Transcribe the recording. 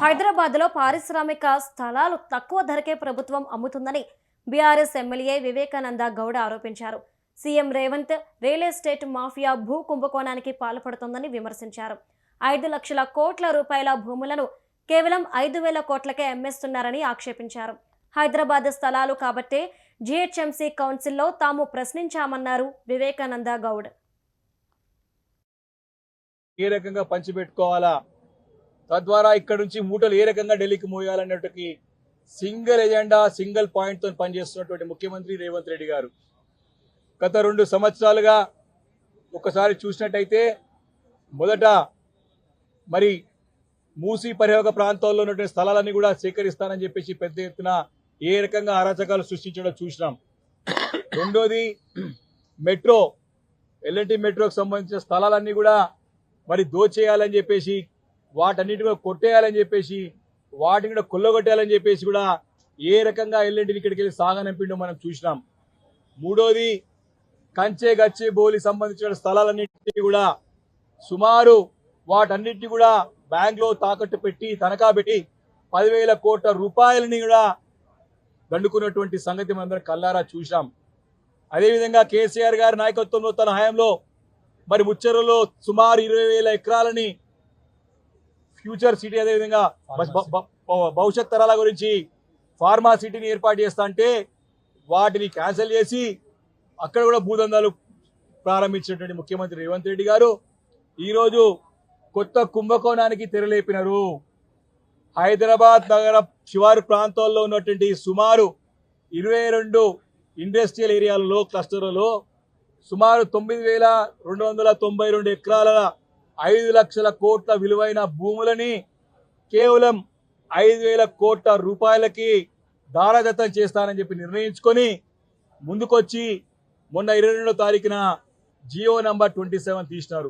హైదరాబాద్లో పారిశ్రామిక స్థలాలు తక్కువ ధరకే ప్రభుత్వం అమ్ముతుందని బీఆర్ఎస్ ఎమ్మెల్యే వివేకానంద గౌడ ఆరోపించారు. CM Revanth real estate mafia భూ కుంభకోణానికి పాల్పడుతోందని విమర్శించారు. 5 లక్షల కోట్ల రూపాయల భూములను కేవలం 5,000 కోట్లకే అమ్మేస్తున్నారని ఆక్షేపించారు. హైదరాబాద్ స్థలాలు కాబట్టే జీహెచ్ఎంసీ కౌన్సిల్లో తాము ప్రశ్నించామన్నారు వివేకానంద గౌడ్. ఏ రకంగా పంచిపెట్టుకోవాలా, తద్వారా ఇక్కడ నుంచి మూటలు ఏ రకంగా ఢిల్లీకి మోయాలన్నట్టుకి సింగిల్ ఎజెండా సింగిల్ పాయింట్తో పనిచేస్తున్నటువంటి ముఖ్యమంత్రి రేవంత్ రెడ్డి గారు గత 2 సంవత్సరాలుగా ఒకసారి చూసినట్టయితే మొదట మరి మూసీ పరివాహక ప్రాంతాల్లో ఉన్నటువంటి స్థలాలన్నీ కూడా సేకరిస్తానని చెప్పేసి పెద్ద ఎత్తున ఏ రకంగా అరాచకాలు సృష్టించడం చూసినాం. రెండోది మెట్రో ఎల్ఎన్టీ మెట్రోకి సంబంధించిన స్థలాలన్నీ కూడా మరి దోచేయాలని చెప్పేసి, వాటన్నిటి కూడా కొట్టేయాలని చెప్పేసి, వాటిని కూడా కొల్లగొట్టేయాలని చెప్పేసి కూడా ఏ రకంగా ఎల్ఎన్టీని ఇక్కడికి వెళ్ళి సాగనంపిండో మనం చూసినాం. మూడోది కంచె గచ్చి బోలి సంబంధించిన స్థలాలన్నింటినీ కూడా సుమారు వాటన్నిటిని కూడా బ్యాంక్లో తాకట్టు పెట్టి తనఖా పెట్టి 10,000 కోట్ల రూపాయలని కూడా దండుకున్నటువంటి సంగతి మనందరం కల్లారా చూసాం. అదేవిధంగా కేసీఆర్ గారి నాయకత్వంలో తన హయాంలో మరి ముచ్చెరలో సుమారు 20,000 ఎకరాలని ఫ్యూచర్ సిటీ, అదేవిధంగా భవిష్యత్ తరాల గురించి ఫార్మా సిటీని ఏర్పాటు చేస్తా అంటే వాటిని క్యాన్సిల్ చేసి అక్కడ కూడా భూదందాలు ప్రారంభించినటువంటి ముఖ్యమంత్రి రేవంత్ రెడ్డి గారు ఈరోజు కొత్త కుంభకోణానికి తెరలేపినారు. హైదరాబాద్ నగర శివారు ప్రాంతాల్లో ఉన్నటువంటి సుమారు 22 ఇండస్ట్రియల్ ఏరియాలలో క్లస్టర్లలో సుమారు 9,292 ఎకరాల 5 లక్షల కోట్ల విలువైన భూములని కేవలం 5,000 కోట్ల రూపాయలకి దారాదత్తం చేస్తానని చెప్పి నిర్ణయించుకొని ముందుకొచ్చి మొన్న 22వ తారీఖున జియో నంబర్ 27 తీసినారు.